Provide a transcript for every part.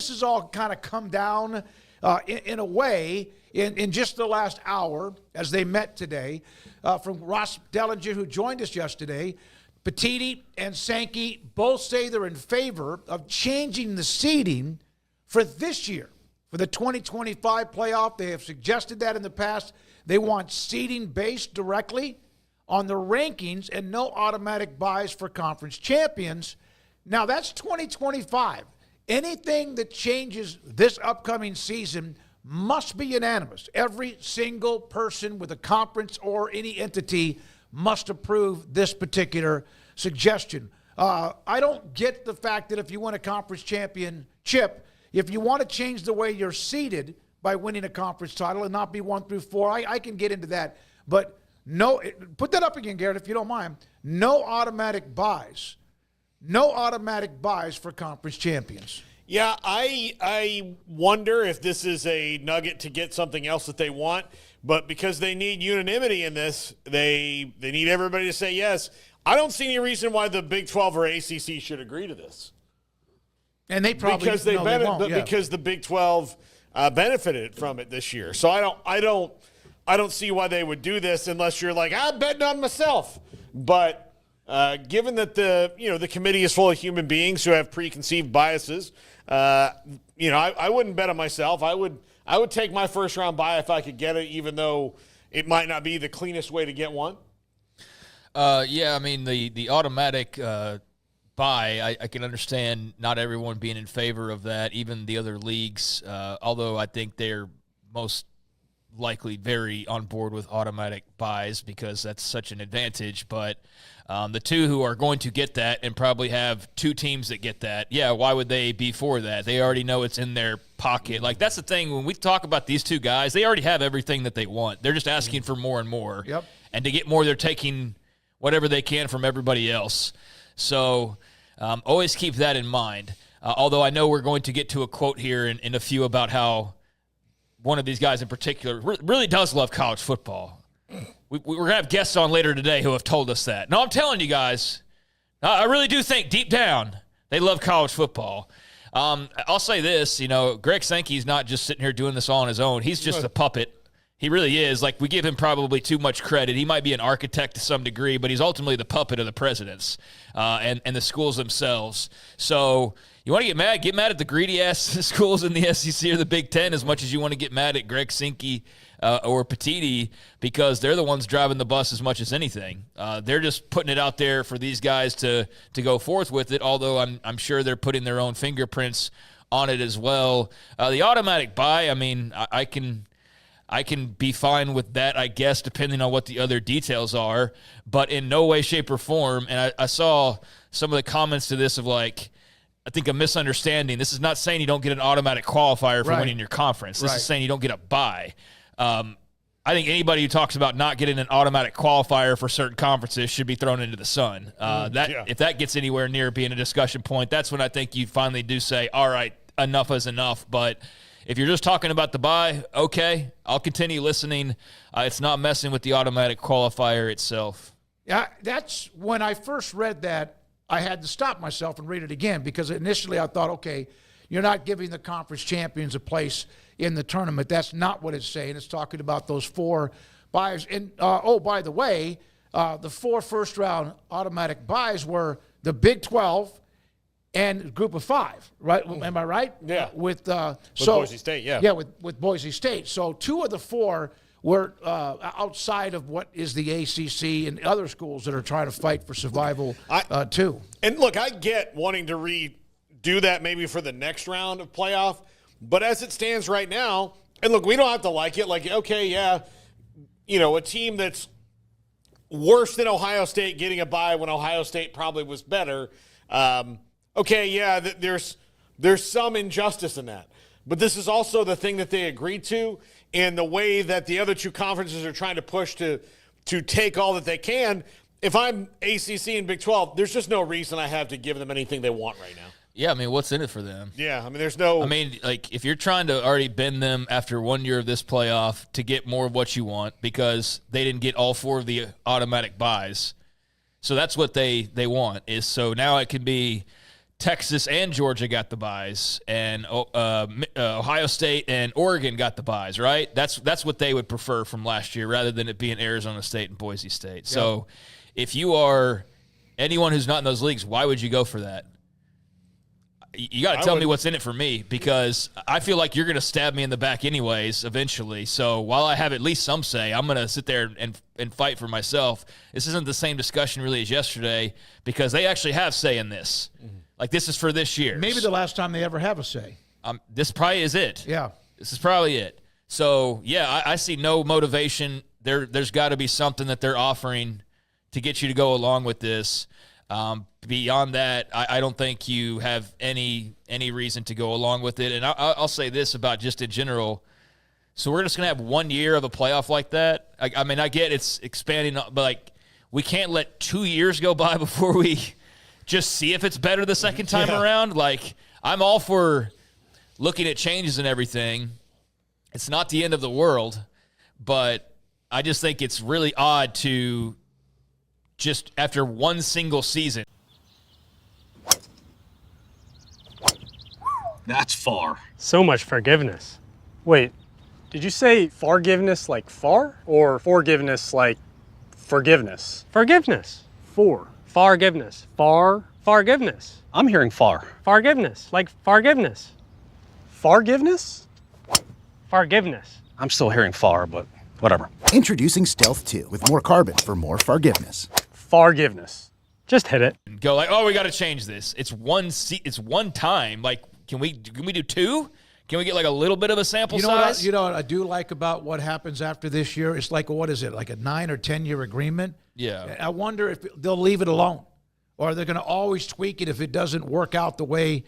this has all kind of come down in a way in just the last hour as they met today. From Ross Dellinger, who joined us yesterday, Petiti and Sankey both say they're in favor of changing the seeding for this year. For the 2025 playoff, they have suggested that in the past. They want seeding based directly on the rankings and no automatic buys for conference champions. Now, that's 2025. Anything that changes this upcoming season must be unanimous. Every single person with a conference or any entity must approve this particular suggestion. I don't get the fact that if you win a conference championship, if you want to change the way you're seeded by winning a conference title and not be 1 through 4, I can get into that. But no, put that up again, Garrett, if you don't mind. No automatic buys. No automatic buys for conference champions. Yeah, I wonder if this is a nugget to get something else that they want. But because they need unanimity in this, they need everybody to say yes. I don't see any reason why the Big 12 or ACC should agree to this. And they probably because they won't, because the Big 12 benefited from it this year. So I don't see why they would do this unless you're like, I'm betting on myself. But given that the committee is full of human beings who have preconceived biases, I wouldn't bet on myself. I would take my first round bye if I could get it, even though it might not be the cleanest way to get one. The automatic bye, I can understand not everyone being in favor of that, even the other leagues, although I think they're most likely very on board with automatic buys because that's such an advantage. But the two who are going to get that and probably have two teams that get that, why would they be for that? They already know it's in their pocket. Like, that's the thing. When we talk about these two guys, they already have everything that they want. They're just asking for more and more. Yep. And to get more, they're taking whatever they can from everybody else. So always keep that in mind. Although I know we're going to get to a quote here in a few about how one of these guys in particular really does love college football. We're going to have guests on later today who have told us that. No, I'm telling you guys, I really do think deep down they love college football. I'll say this, Greg Sankey's not just sitting here doing this all on his own. He's just a puppet. He really is. Like, we give him probably too much credit. He might be an architect to some degree, but he's ultimately the puppet of the presidents and the schools themselves. So you want to get mad at the greedy-ass schools in the SEC or the Big Ten as much as you want to get mad at Greg Sankey or Petiti because they're the ones driving the bus as much as anything. They're just putting it out there for these guys to go forth with it, although I'm sure they're putting their own fingerprints on it as well. The automatic buy, I can be fine with that, I guess, depending on what the other details are, but in no way, shape, or form. And I saw some of the comments to this of like, I think a misunderstanding. This is not saying you don't get an automatic qualifier for winning your conference. This is saying you don't get a bye. I think anybody who talks about not getting an automatic qualifier for certain conferences should be thrown into the sun. If that gets anywhere near being a discussion point, that's when I think you finally do say, all right, enough is enough. But if you're just talking about the bye, okay, I'll continue listening. It's not messing with the automatic qualifier itself. Yeah, that's when I first read that, I had to stop myself and read it again because initially I thought, okay, you're not giving the conference champions a place in the tournament. That's not what it's saying. It's talking about those 4 buys. And, by the way, the 4 first-round automatic buys were the Big 12 and group of 5, right? Am I right? Yeah. With Boise State, yeah. Yeah, with Boise State. So 2 of the 4 were outside of what is the ACC and other schools that are trying to fight for survival, too. And, look, I get wanting to redo that maybe for the next round of playoff, but as it stands right now, and, look, we don't have to like it. Like, okay, yeah, a team that's worse than Ohio State getting a bye when Ohio State probably was better. Okay, yeah, there's some injustice in that. But this is also the thing that they agreed to and the way that the other 2 conferences are trying to push to take all that they can. If I'm ACC and Big 12, there's just no reason I have to give them anything they want right now. Yeah, what's in it for them? Yeah, there's no – if you're trying to already bend them after 1 year of this playoff to get more of what you want because they didn't get all 4 of the automatic buys. So that's what they want is so now it can be Texas and Georgia got the byes, and Ohio State and Oregon got the byes, right? That's what they would prefer from last year rather than it being Arizona State and Boise State. Yep. So if you are anyone who's not in those leagues, why would you go for that? You got to tell me what's in it for me, because I feel like you're going to stab me in the back anyways eventually. So while I have at least some say, I'm going to sit there and fight for myself. This isn't the same discussion really as yesterday, because they actually have say in this. Mm-hmm. Like, this is for this year. Maybe the last time they ever have a say. This probably is it. Yeah. This is probably it. So, yeah, I see no motivation. There's got to be something that they're offering to get you to go along with this. Beyond that, I don't think you have any reason to go along with it. And I'll say this about just in general. So we're just going to have 1 year of a playoff like that. I mean, I get it's expanding, but, like, we can't let 2 years go by before we just see if it's better the second time around. Like, I'm all for looking at changes and everything. It's not the end of the world, but I just think it's really odd to just after one single season. That's far. So much forgiveness. Wait, did you say forgiveness like far? Or forgiveness like forgiveness? Forgiveness. Forgiveness. Forgiveness. I'm hearing far. Forgiveness. Like forgiveness. Forgiveness? Forgiveness. I'm still hearing far, but whatever. Introducing Stealth 2 with more carbon for more forgiveness. Forgiveness. Just hit it. Go like, oh, we got to change this. It's one time. Like, can we do two? Can we get like a little bit of a sample size? You know what I do like about what happens after this year? It's like, what is it, like a 9 or 10 year agreement? Yeah. I wonder if they'll leave it alone, or they're going to always tweak it if it doesn't work out the way.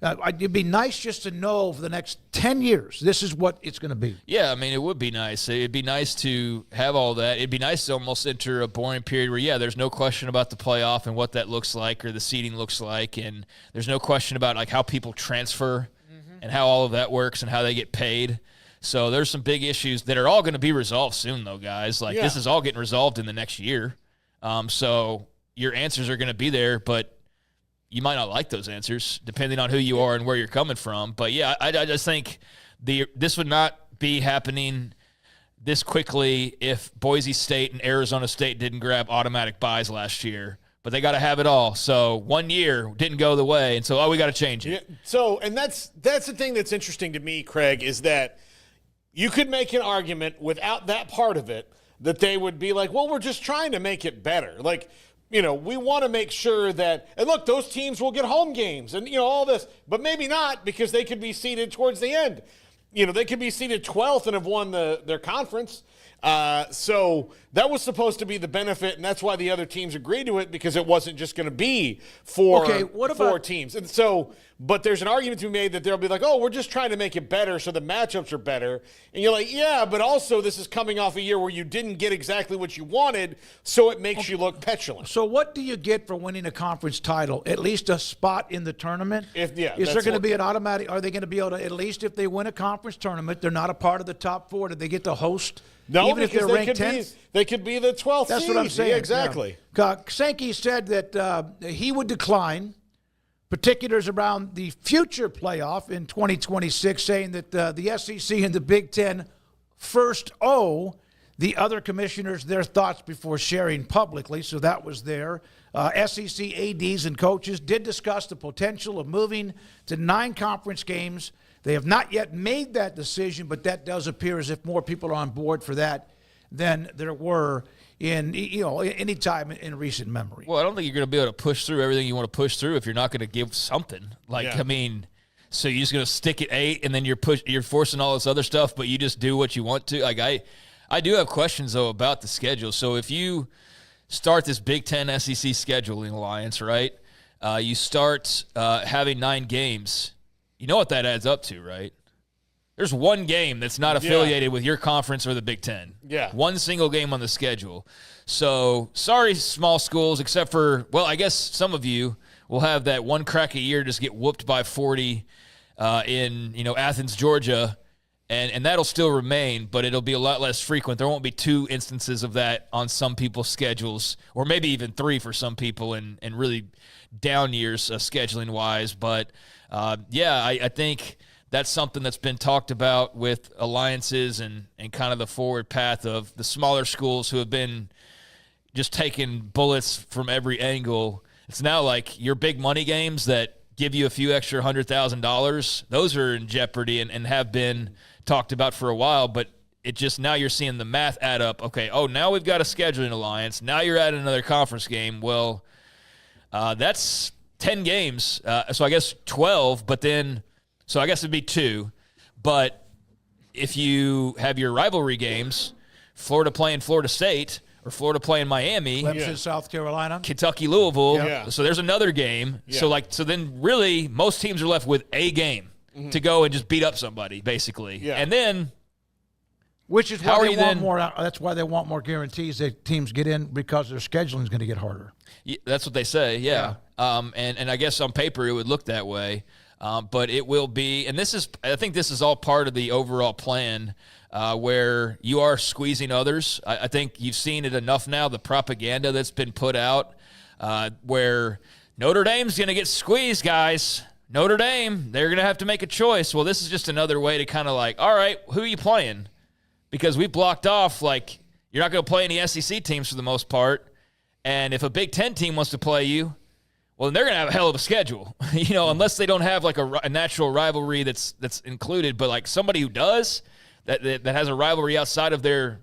It'd be nice just to know for the next 10 years, this is what it's going to be. Yeah, I mean, it would be nice. It'd be nice to have all that. It'd be nice to almost enter a boring period where, yeah, there's no question about the playoff and what that looks like or the seeding looks like, and there's no question about like how people transfer and how all of that works and how they get paid. So there's some big issues that are all going to be resolved soon, though, guys. Like, this is all getting resolved in the next year. So your answers are going to be there, but you might not like those answers depending on who you are and where you're coming from. But, yeah, I just think this would not be happening this quickly if Boise State and Arizona State didn't grab automatic buys last year. But they got to have it all. So 1 year didn't go the way, and so, we got to change it. Yeah, so, and that's the thing that's interesting to me, Craig, is that you could make an argument without that part of it that they would be like, well, we're just trying to make it better. Like, you know, we want to make sure that, and look, those teams will get home games and, you know, all this, but maybe not because they could be seeded towards the end. You know, they could be seeded 12th and have won their conference. So that was supposed to be the benefit, and that's why the other teams agreed to it, because it wasn't just going to be four teams. And so, but there's an argument to be made that they'll be like, oh, we're just trying to make it better so the matchups are better. And you're like, yeah, but also this is coming off a year where you didn't get exactly what you wanted, so it makes you look petulant. So what do you get for winning a conference title? At least a spot in the tournament? Is there going to be an automatic? Are they going to be able to, at least if they win a conference tournament, they're not a part of the top four, do they get to host? No, even if they're ranked 10th? They could be the 12th That's seed. what I'm saying. Yeah, exactly. Yeah. Sankey said that he would decline particulars around the future playoff in 2026, saying that the SEC and the Big Ten first owe the other commissioners their thoughts before sharing publicly. So that was there. SEC ADs and coaches did discuss the potential of moving to 9 conference games. They have not yet made that decision, but that does appear as if more people are on board for that than there were in any time in recent memory. Well, I don't think you're going to be able to push through everything you want to push through if you're not going to give something. I mean, so you're just going to stick at 8 and then you're forcing all this other stuff, but you just do what you want to. Like I do have questions though about the schedule. So if you start this Big Ten SEC scheduling alliance, right? You start having 9 games. You know what that adds up to, right? There's one game that's not affiliated with your conference or the Big Ten. Yeah. One single game on the schedule. So, sorry, small schools, except for, well, I guess some of you will have that one crack a year just get whooped by 40 in, Athens, Georgia, And that'll still remain, but it'll be a lot less frequent. There won't be 2 instances of that on some people's schedules, or maybe even 3 for some people in really down years scheduling-wise. But, I think that's something that's been talked about with alliances and kind of the forward path of the smaller schools who have been just taking bullets from every angle. It's now like your big money games that give you a few extra $100,000. Those are in jeopardy and have been talked about for a while, but it just now you're seeing the math add up. Okay, now we've got a scheduling alliance. Now you're at another conference game. Well, that's 10 games. So I guess 12, but then – so I guess it'd be 2. But if you have your rivalry games, Florida playing Florida State – or Florida playing Miami, Clemson, South Carolina, Kentucky, Louisville. Yeah. So there's another game. Yeah. So then really most teams are left with a game to go and just beat up somebody, basically. Yeah. And then, which is why they want more. That's why they want more guarantees that teams get in, because their scheduling is going to get harder. Yeah, that's what they say. Yeah. And I guess on paper it would look that way, but it will be. And I think this is all part of the overall plan. Where you are squeezing others. I think you've seen it enough now, the propaganda that's been put out, where Notre Dame's going to get squeezed, guys. Notre Dame, they're going to have to make a choice. Well, this is just another way to kind of like, all right, who are you playing? Because we blocked off, like, you're not going to play any SEC teams for the most part. And if a Big Ten team wants to play you, well, then they're going to have a hell of a schedule, unless they don't have like a natural rivalry that's included. But like somebody who does – that has a rivalry outside of their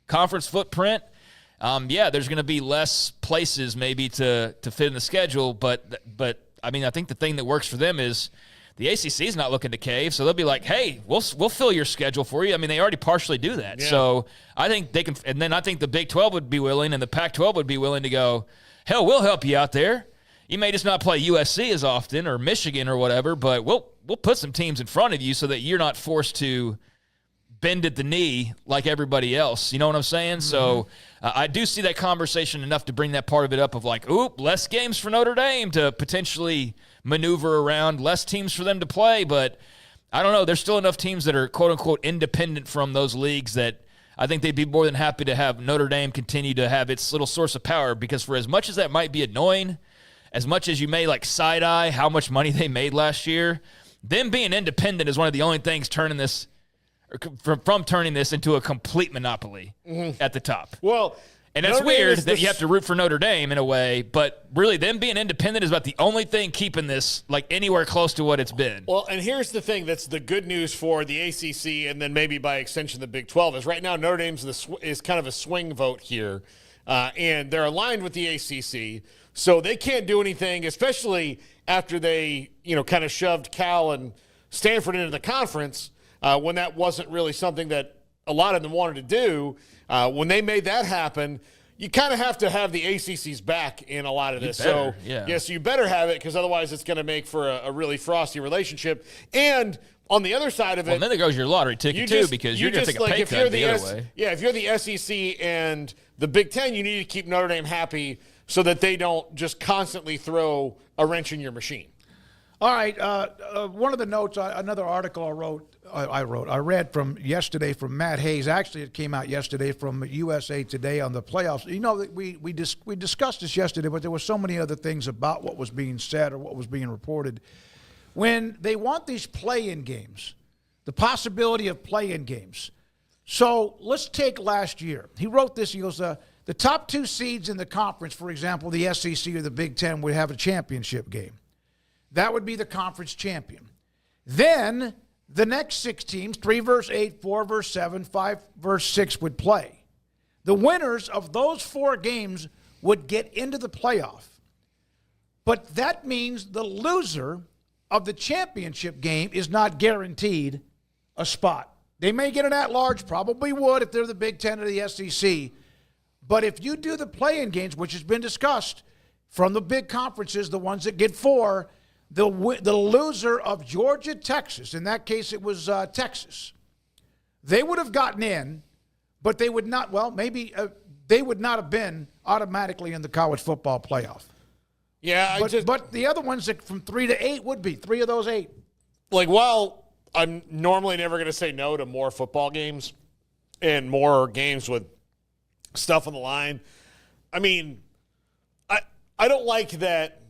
conference footprint, there's going to be less places maybe to fit in the schedule. But I mean, I think the thing that works for them is the ACC is not looking to cave, so they'll be like, hey, we'll fill your schedule for you. I mean, they already partially do that. Yeah. So I think they can, and then I think the Big 12 would be willing and the Pac-12 would be willing to go, hell, we'll help you out there. You may just not play USC as often or Michigan or whatever, but we'll put some teams in front of you so that you're not forced to bend at the knee like everybody else. You know what I'm saying? Mm-hmm. So I do see that conversation enough to bring that part of it up of like, less games for Notre Dame to potentially maneuver around, less teams for them to play. But I don't know. There's still enough teams that are quote-unquote independent from those leagues that I think they'd be more than happy to have Notre Dame continue to have its little source of power, because for as much as that might be annoying, as much as you may like side-eye how much money they made last year, them being independent is one of the only things turning this from turning this into a complete monopoly at the top. Well, and that's weird that you have to root for Notre Dame in a way, but really them being independent is about the only thing keeping this like anywhere close to what it's been. Well, and here's the thing that's the good news for the ACC and then maybe by extension the Big 12 is right now Notre Dame's is kind of a swing vote here, and they're aligned with the ACC, so they can't do anything, especially after they kind of shoved Cal and Stanford into the conference. When that wasn't really something that a lot of them wanted to do. When they made that happen, you kind of have to have the ACC's back in a lot of this. So, yes, you better have it, because otherwise it's going to make for a really frosty relationship. And on the other side of it, and then there goes your lottery ticket too, because you're going to take a pay cut the other way. Yeah, if you're the SEC and the Big Ten, you need to keep Notre Dame happy so that they don't just constantly throw a wrench in your machine. All right. One of the notes, another article I read from yesterday from Matt Hayes. Actually, it came out yesterday from USA Today on the playoffs. We discussed this yesterday, but there were so many other things about what was being said or what was being reported. When they want these play-in games, the possibility of play-in games. So let's take last year. He wrote this. He goes, the top 2 seeds in the conference, for example, the SEC or the Big Ten, would have a championship game. That would be the conference champion. Then the next 6 teams, 3 versus 8, 4 versus 7, 5 versus 6 would play. The winners of those 4 games would get into the playoff. But that means the loser of the championship game is not guaranteed a spot. They may get an at-large, probably would if they're the Big Ten or the SEC. But if you do the play-in games, which has been discussed from the big conferences, the ones that get 4, the loser of Georgia, Texas, in that case it was Texas, they would have gotten in, but they would not, they would not have been automatically in the college football playoff. Yeah, but the other ones that from 3 to 8 would be 3 of those 8. Like, while I'm normally never going to say no to more football games and more games with stuff on the line. I mean, I don't like that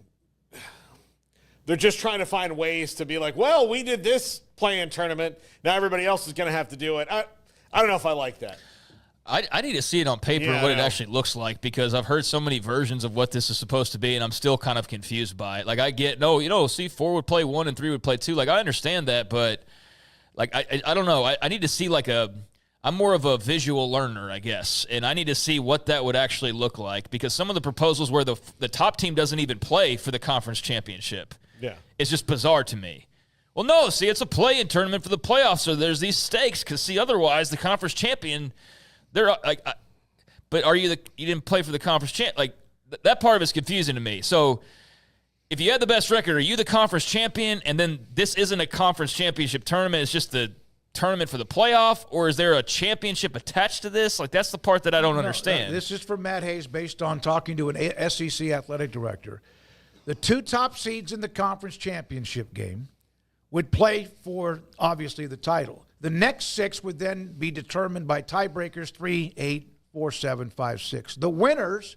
they're just trying to find ways to be like, well, we did this play-in tournament. Now everybody else is going to have to do it. I don't know if I like that. I need to see it on paper what it actually looks like, because I've heard so many versions of what this is supposed to be, and I'm still kind of confused by it. Like, I get, C4 would play 1 and 3 would play 2. Like, I understand that, but, like, I don't know. I need to see, like, I'm more of a visual learner, I guess, and I need to see what that would actually look like, because some of the proposals where the top team doesn't even play for the conference championship. Yeah. It's just bizarre to me. Well, no, see, it's a play-in tournament for the playoffs, so there's these stakes, because, see, otherwise the conference champion – they're like, but are you didn't play for the conference champ? Like, that part of it's confusing to me. So if you had the best record, are you the conference champion? And then this isn't a conference championship tournament. It's just the tournament for the playoff, or is there a championship attached to this? Like, that's the part that I don't understand. This is from Matt Hayes based on talking to an SEC athletic director. The 2 top seeds in the conference championship game would play for, obviously, the title. The next 6 would then be determined by tiebreakers 3, 8, 4, 7, 5, 6. The winners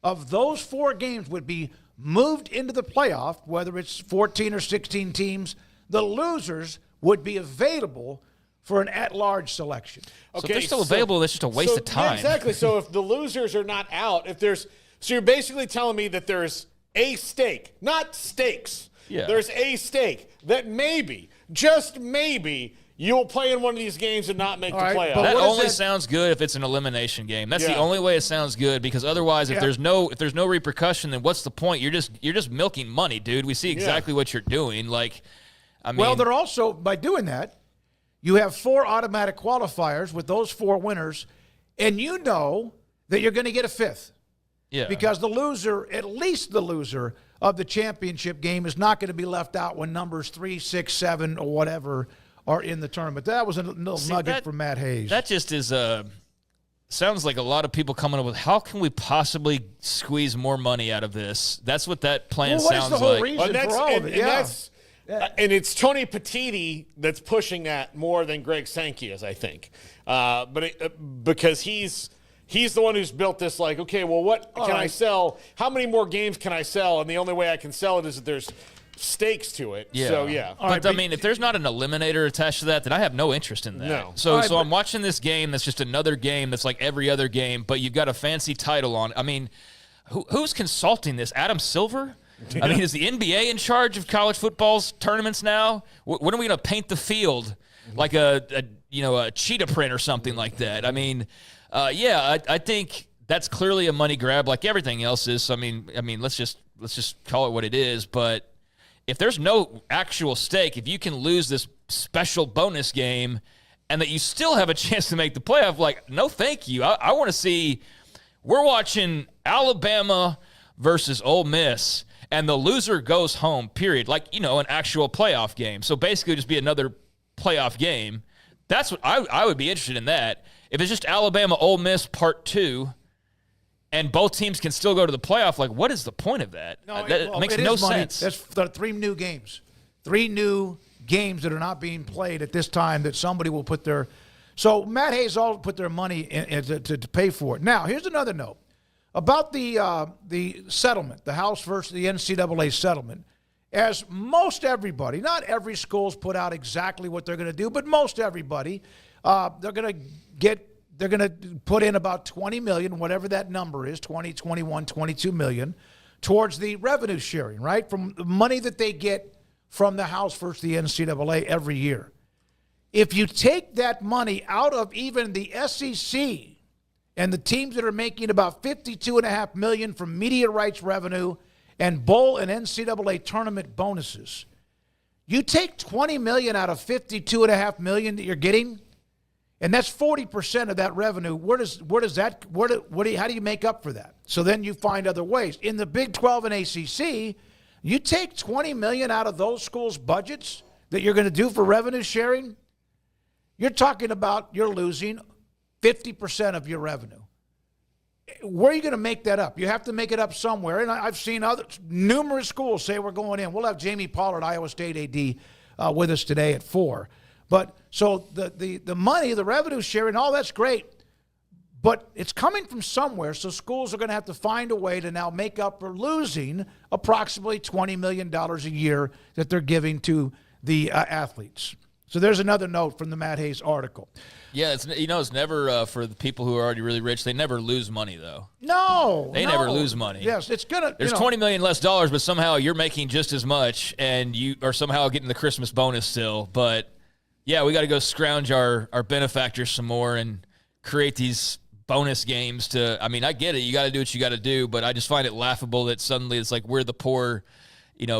of those 4 games would be moved into the playoff, whether it's 14 or 16 teams. The losers would be available for an at-large selection. So if they're still available, that's just a waste of time. Yeah, exactly. So if the losers are not out, so you're basically telling me that there's a stake, not stakes. Yeah. There's a stake that maybe, just maybe, you'll play in one of these games and not make the playoffs. That only sounds good if it's an elimination game. That's the only way it sounds good, because otherwise, if there's no repercussion, then what's the point? You're just milking money, dude. We see exactly what you're doing. Like, I mean, well, they're also, by doing that, you have 4 automatic qualifiers with those 4 winners, and you know that you're going to get a 5th. Yeah. Because the loser, at least the loser of the championship game, is not going to be left out when numbers 3, 6, 7, or whatever are in the tournament. That was a little nugget from Matt Hayes. That just is sounds like a lot of people coming up with, how can we possibly squeeze more money out of this? That's what that plan sounds the whole like. reason for all of it? And it's Tony Petitti that's pushing that more than Greg Sankey is, I think. Because he's the one who's built this, like, okay, well, what can I sell? How many more games can I sell? And the only way I can sell it is that there's stakes to it. Yeah. So, yeah. But I mean, if there's not an eliminator attached to that, then I have no interest in that. No. So I'm watching this game that's just another game that's like every other game, but you've got a fancy title on. I mean, who's consulting this? Adam Silver? I mean, is the NBA in charge of college football's tournaments now? When are we going to paint the field like a cheetah print or something like that? I mean, I think that's clearly a money grab, like everything else is. So, I mean, let's just call it what it is. But if there's no actual stake, if you can lose this special bonus game and that you still have a chance to make the playoff, like, no thank you. I want to see – we're watching Alabama versus Ole Miss, and the loser goes home, period. Like, an actual playoff game. So basically just be another playoff game. That's what I would be interested in that. If it's just Alabama, Ole Miss Part 2 – and both teams can still go to the playoff, like, what is the point of that? That makes no sense. That's 3 new games. 3 new games that are not being played at this time that somebody will put their – so Matt Hayes all put their money in to pay for it. Now, here's another note about the settlement, the House versus the NCAA settlement. As most everybody, not every school's put out exactly what they're going to do, but most everybody, they're going to put in about $20 million, whatever that number is, 20, 21, 22 million, towards the revenue sharing, right? From the money that they get from the House versus the NCAA every year. If you take that money out of even the SEC and the teams that are making about $52.5 million from media rights revenue and bowl and NCAA tournament bonuses, you take $20 million out of $52.5 million that you're getting, and that's 40% of that revenue. How do you make up for that? So then you find other ways. In the Big 12 and ACC, you take $20 million out of those schools' budgets that you're going to do for revenue sharing, you're talking about you're losing 50% of your revenue. Where are you going to make that up? You have to make it up somewhere. And I've seen numerous schools say we're going in. We'll have Jamie Pollard, Iowa State AD, with us today at 4. But so the money, the revenue sharing, all that's great. But it's coming from somewhere, so schools are going to have to find a way to now make up for losing approximately $20 million a year that they're giving to the athletes. So there's another note from the Matt Hayes article. Yeah, it's never for the people who are already really rich. They never lose money, though. No, they never lose money. Yes, it's gonna. There's $20 million less dollars, but somehow you're making just as much, and you are somehow getting the Christmas bonus still. But yeah, we got to go scrounge our benefactors some more and create these bonus games to, I mean, I get it. You got to do what you got to do, but I just find it laughable that suddenly it's like we're the poor,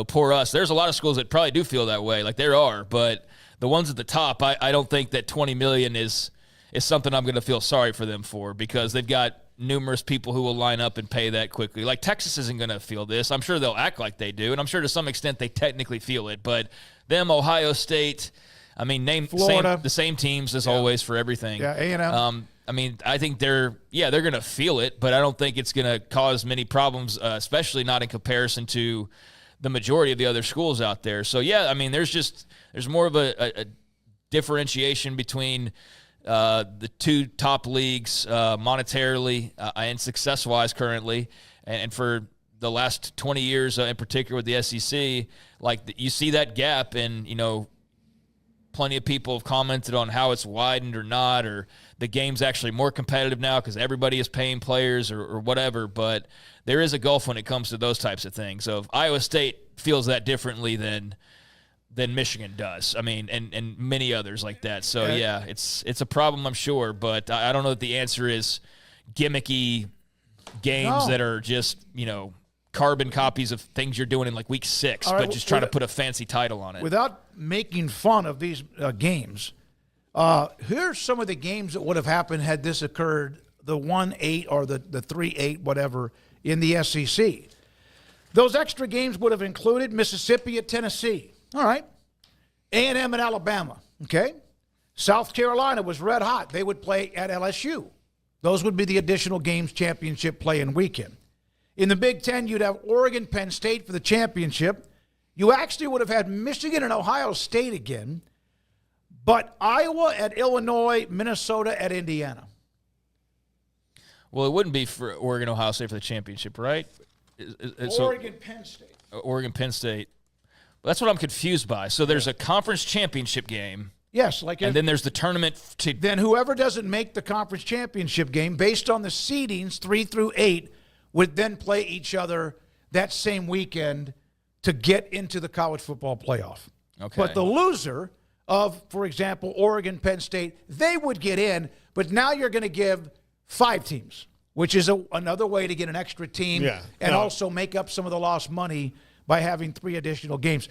poor us. There's a lot of schools that probably do feel that way. Like there are, but the ones at the top, I don't think that $20 million is something I'm going to feel sorry for them for, because they've got numerous people who will line up and pay that quickly. Like Texas isn't going to feel this. I'm sure they'll act like they do, and I'm sure to some extent they technically feel it, but them, Ohio State, I mean, Florida, the same teams as always for everything. Yeah, A&M. I mean, I think they're going to feel it, but I don't think it's going to cause many problems, especially not in comparison to the majority of the other schools out there. So, yeah, I mean, there's more of a differentiation between the two top leagues monetarily and success-wise currently, and for the last 20 years in particular with the SEC, like you see that gap, and, plenty of people have commented on how it's widened or not, or the game's actually more competitive now because everybody is paying players or whatever, but there is a gulf when it comes to those types of things. So if Iowa State feels that differently than Michigan does, I mean, and many others like that. So, yeah, it's a problem, I'm sure, but I don't know that the answer is gimmicky games that are just, carbon copies of things you're doing in like week 6, but just trying to put a fancy title on it. Without making fun of these games, here's some of the games that would have happened had this occurred, the 1-8 or the 3-8, whatever, in the SEC. Those extra games would have included Mississippi at Tennessee. All right. A&M at Alabama. Okay. South Carolina was red hot. They would play at LSU. Those would be the additional games championship play and weekend. In the Big Ten, you'd have Oregon, Penn State for the championship. You actually would have had Michigan and Ohio State again, but Iowa at Illinois, Minnesota at Indiana. Well, it wouldn't be for Oregon, Ohio State for the championship, right? Oregon, Penn State. Oregon, Penn State. That's what I'm confused by. So there's a conference championship game. Yes, and then there's the tournament. Then whoever doesn't make the conference championship game, based on the seedings 3 through 8, would then play each other that same weekend to get into the college football playoff. Okay. But the loser of, for example, Oregon, Penn State, they would get in, but now you're going to give 5 teams, which is another way to get an extra team and also make up some of the lost money by having 3 additional games.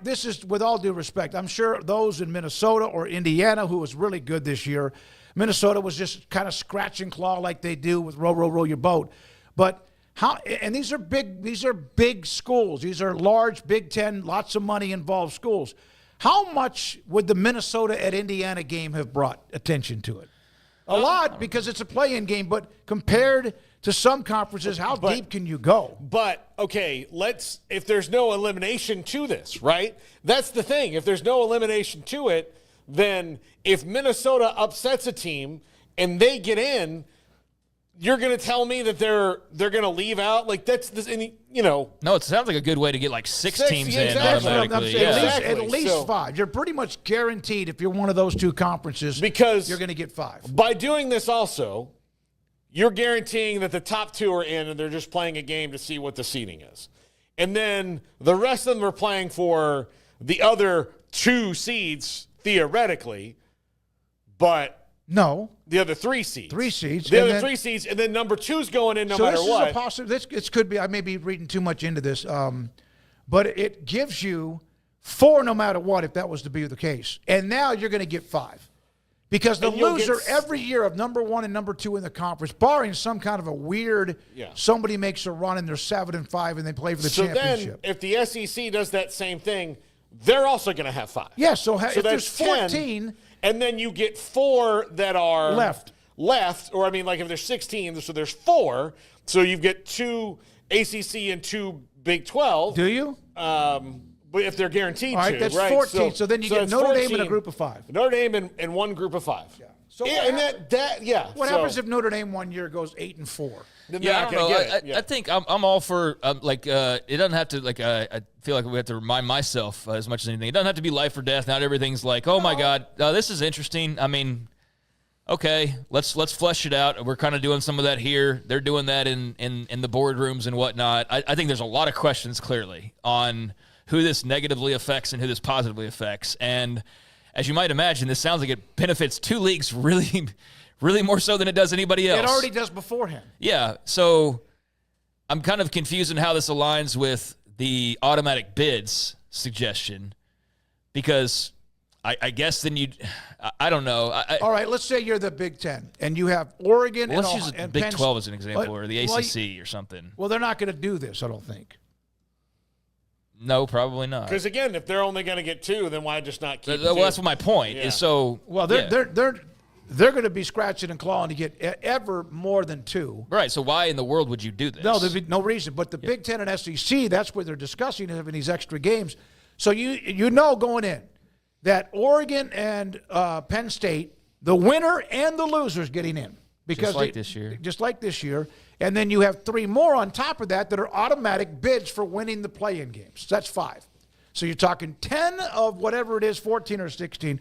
This is, with all due respect, I'm sure those in Minnesota or Indiana, who was really good this year, Minnesota was just kind of scratch and claw like they do with row, row, row your boat. But how? And these are big schools. These are large Big Ten, lots of money involved schools. How much would the Minnesota at Indiana game have brought attention to it? A lot, because it's a play-in game. But compared to some conferences, how deep can you go? But okay, if there's no elimination to this, right? That's the thing. If there's no elimination to it, then if Minnesota upsets a team and they get in, you're going to tell me that they're going to leave out? Like, that's this, No, it sounds like a good way to get like 6 teams in automatically. At least 5. You're pretty much guaranteed if you're one of those 2 conferences, because you're going to get 5. By doing this also, you're guaranteeing that the top 2 are in and they're just playing a game to see what the seeding is. And then the rest of them are playing for the other 2 seeds, theoretically, but no. The other 3 seeds. 3 seeds. The other 3 seeds, and then number 2's going in no matter what. This could be, I may be reading too much into this, but it gives you 4 no matter what if that was to be the case. And now you're going to get 5. Because the loser every year of number 1 and number 2 in the conference, barring some kind of a weird, somebody makes a run and they're 7-5 and they play for the championship. Then if the SEC does that same thing, they're also going to have 5. Yeah, so if there's 14... And then you get 4 that are left. Or, I mean, like if there's 16, so there's 4. So you get 2 ACC and 2 Big 12. Do you? But if they're guaranteed All right, to, that's right? 14. So then you get it's Notre Dame in a 14. group of 5. Notre Dame in one group of 5. Yeah. So yeah, and that. What so, happens if Notre Dame one year goes 8-4? then Yeah, they're I not don't gonna know. get it. I think I'm all for it doesn't have to I feel like we have to remind myself as much as anything. It doesn't have to be life or death. Not everything's like, oh my God, this is interesting. I mean, okay, let's flesh it out. We're kind of doing some of that here. They're doing that in the boardrooms and whatnot. I think there's a lot of questions clearly on who this negatively affects and who this positively affects. And as you might imagine, this sounds like it benefits two leagues really, really more so than it does anybody else. It already does beforehand. Yeah, so I'm kind of confused in how this aligns with the automatic bids suggestion because I guess then I don't know. All right, let's say you're the Big Ten and you have Oregon Well, let's and use and Big Penn 12 as an example, or the well, ACC or something. Well, they're not going to do this, I don't think. No, probably not. Because again, if they're only going to get 2, then why just not keep? Well, that's my point. Yeah. Is so. Well, yeah. they're going to be scratching and clawing to get ever more than 2. Right. So why in the world would you do this? No, there'd be no reason. But the Big Ten and SEC, that's where they're discussing having these extra games. So you know going in that Oregon and Penn State, the winner and the loser's getting in. Because Just like this year. Just like this year. And then you have 3 more on top of that are automatic bids for winning the play-in games. That's 5. So you're talking 10 of whatever it is, 14 or 16.